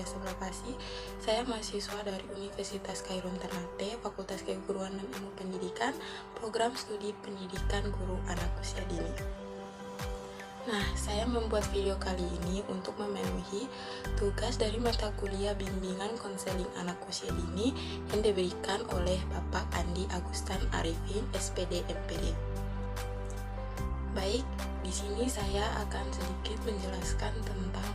sebelah kasih. Saya mahasiswa dari Universitas Khairun Ternate, Fakultas Keguruan dan Ilmu Pendidikan, Program Studi Pendidikan Guru Anak Usia Dini. Nah, saya membuat video kali ini untuk memenuhi tugas dari mata kuliah bimbingan konseling anak usia dini yang diberikan oleh Bapak Andi Agustan Arifin, SPD MPD. Baik, di sini saya akan sedikit menjelaskan tentang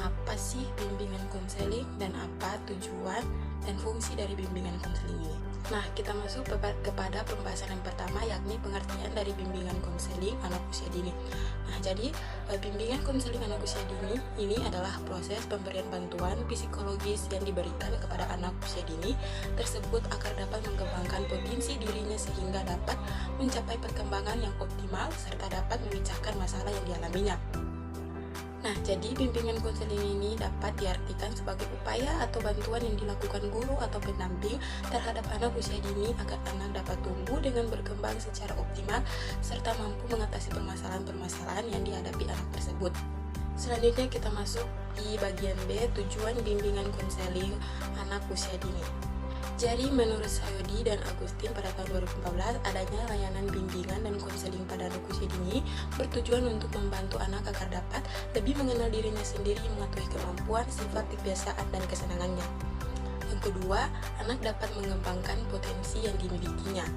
apa sih bimbingan konseling dan apa tujuan dan fungsi dari bimbingan konseling ini. Nah, kita masuk kepada pembahasan yang pertama, yakni pengertian dari bimbingan konseling anak usia dini. Nah, jadi bimbingan konseling anak usia dini ini adalah proses pemberian bantuan psikologis yang diberikan kepada anak usia dini tersebut agar dapat mengembangkan potensi dirinya sehingga dapat mencapai perkembangan yang optimal serta dapat memecahkan masalah yang dialaminya. Nah, jadi bimbingan konseling ini dapat diartikan sebagai upaya atau bantuan yang dilakukan guru atau pendamping terhadap anak usia dini agar anak dapat tumbuh dengan berkembang secara optimal serta mampu mengatasi permasalahan-permasalahan yang dihadapi anak tersebut. Selanjutnya kita masuk di bagian B, tujuan bimbingan konseling anak usia dini. Jadi menurut Sayodi dan Agustin pada tahun 2014, adanya layanan bimbingan dan konseling pada anak usia dini bertujuan untuk membantu anak agar dapat lebih mengenal dirinya sendiri, mengetahui kemampuan, sifat, kebiasaan, dan kesenangannya. Yang kedua, anak dapat mengembangkan potensi yang dimilikinya.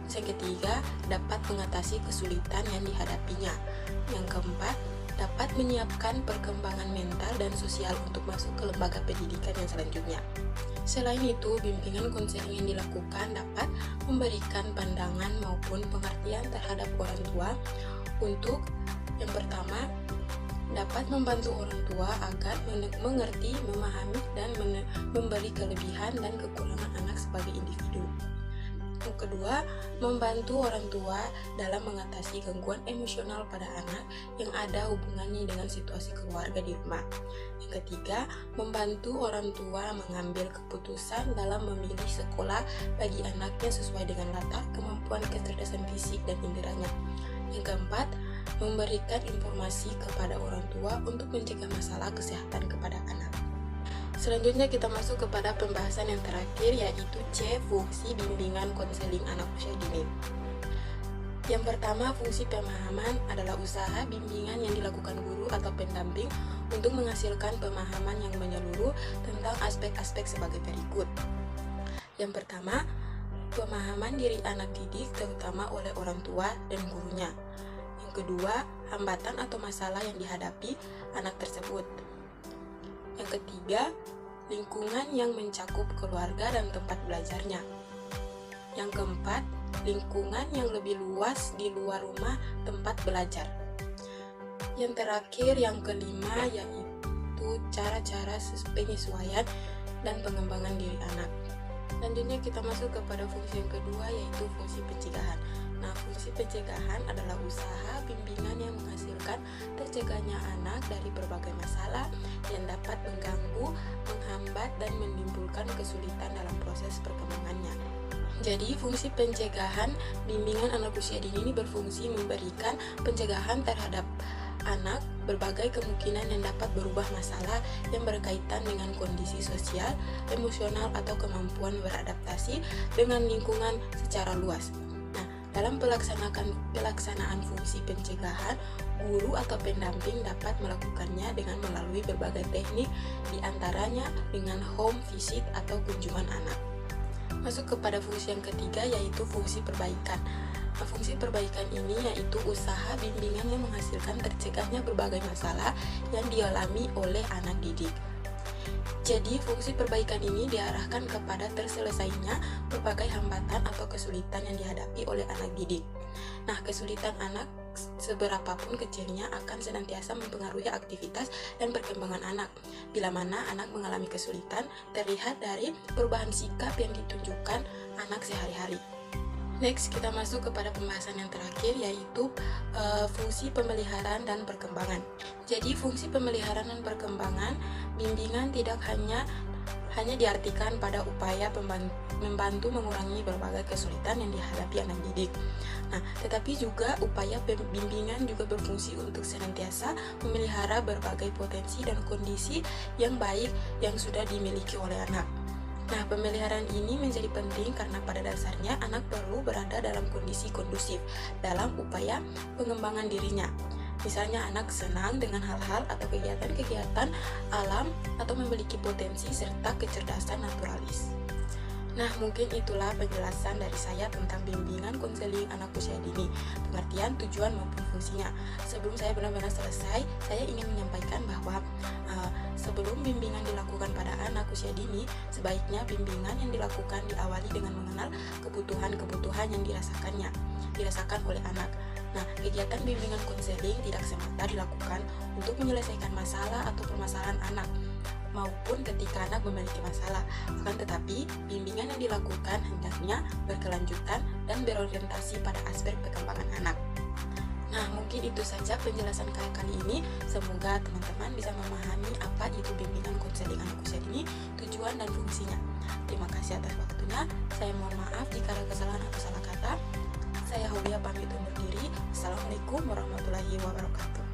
Yang ketiga, dapat mengatasi kesulitan yang dihadapinya. Yang keempat, dapat menyiapkan perkembangan mental dan sosial untuk masuk ke lembaga pendidikan yang selanjutnya. Selain itu, bimbingan konseling yang dilakukan dapat memberikan pandangan maupun pengertian terhadap orang tua untuk yang pertama, dapat membantu orang tua agar mengerti, memahami, dan memberi kelebihan dan kekurangan anak sebagai individu. Yang kedua, membantu orang tua dalam mengatasi gangguan emosional pada anak yang ada hubungannya dengan situasi keluarga di rumah. Yang ketiga, membantu orang tua mengambil keputusan dalam memilih sekolah bagi anaknya sesuai dengan latar kemampuan kecerdasan fisik dan inderanya. Yang keempat, memberikan informasi kepada orang tua untuk mencegah masalah kesehatan kepada anak. Selanjutnya kita masuk kepada pembahasan yang terakhir, yaitu C, fungsi bimbingan konseling anak usia dini. Yang pertama, fungsi pemahaman adalah usaha bimbingan yang dilakukan guru atau pendamping untuk menghasilkan pemahaman yang menyeluruh tentang aspek-aspek sebagai berikut. Yang pertama, pemahaman diri anak didik terutama oleh orang tua dan gurunya. Yang kedua, hambatan atau masalah yang dihadapi anak tersebut. Yang ketiga, lingkungan yang mencakup keluarga dan tempat belajarnya. Yang keempat, lingkungan yang lebih luas di luar rumah tempat belajar. Yang terakhir, yang kelima, yaitu cara-cara penyesuaian dan pengembangan diri anak. Selanjutnya kita masuk kepada fungsi yang kedua, yaitu fungsi pencegahan. Nah, fungsi pencegahan adalah usaha bimbingan yang menghasilkan tercegahnya anak dari berbagai masalah yang dapat mengganggu, menghambat, dan menimbulkan kesulitan dalam proses perkembangannya. Jadi, fungsi pencegahan bimbingan anak usia dini ini berfungsi memberikan pencegahan terhadap anak berbagai kemungkinan yang dapat berubah masalah yang berkaitan dengan kondisi sosial, emosional, atau kemampuan beradaptasi dengan lingkungan secara luas. Nah, dalam pelaksanaan fungsi pencegahan, guru atau pendamping dapat melakukannya dengan melalui berbagai teknik, diantaranya dengan home visit atau kunjungan anak. Masuk kepada fungsi yang ketiga, yaitu fungsi perbaikan. Nah, fungsi perbaikan ini yaitu usaha bimbingan yang menghasilkan tercegahnya berbagai masalah yang dialami oleh anak didik. Jadi, fungsi perbaikan ini diarahkan kepada terselesainya berbagai hambatan atau kesulitan yang dihadapi oleh anak didik. Nah, kesulitan anak seberapapun kecilnya akan senantiasa mempengaruhi aktivitas dan perkembangan anak. Bila mana anak mengalami kesulitan, terlihat dari perubahan sikap yang ditunjukkan anak sehari-hari. Next, kita masuk kepada pembahasan yang terakhir, yaitu fungsi pemeliharaan dan perkembangan. Jadi, fungsi pemeliharaan dan perkembangan bimbingan tidak hanya diartikan pada upaya membantu mengurangi berbagai kesulitan yang dihadapi anak didik. Nah, tetapi juga upaya bimbingan juga berfungsi untuk senantiasa memelihara berbagai potensi dan kondisi yang baik yang sudah dimiliki oleh anak. Nah, pemeliharaan ini menjadi penting karena pada dasarnya anak perlu berada dalam kondisi kondusif dalam upaya pengembangan dirinya. Misalnya anak senang dengan hal-hal atau kegiatan-kegiatan alam atau memiliki potensi serta kecerdasan naturalis. Nah, mungkin itulah penjelasan dari saya tentang bimbingan konseling anak usia dini, pengertian, tujuan, maupun fungsinya. Sebelum saya benar-benar selesai, saya ingin menyampaikan bahwa sebelum bimbingan dilakukan pada anak usia dini, sebaiknya bimbingan yang dilakukan diawali dengan mengenal kebutuhan-kebutuhan yang dirasakan oleh anak. Nah, kegiatan bimbingan konseling tidak semata dilakukan untuk menyelesaikan masalah atau permasalahan anak, maupun ketika anak memiliki masalah. Akan tetapi, bimbingan yang dilakukan hendaknya berkelanjutan dan berorientasi pada aspek perkembangan anak. Nah, mungkin itu saja penjelasan kali ini. Semoga teman-teman bisa memahami apa itu bimbingan konseling anak usia dini, tujuan dan fungsinya. Terima kasih atas waktunya. Saya mohon maaf jika ada kesalahan atau salah kata. Saya Haulia pamit undur diri. Assalamualaikum warahmatullahi wabarakatuh.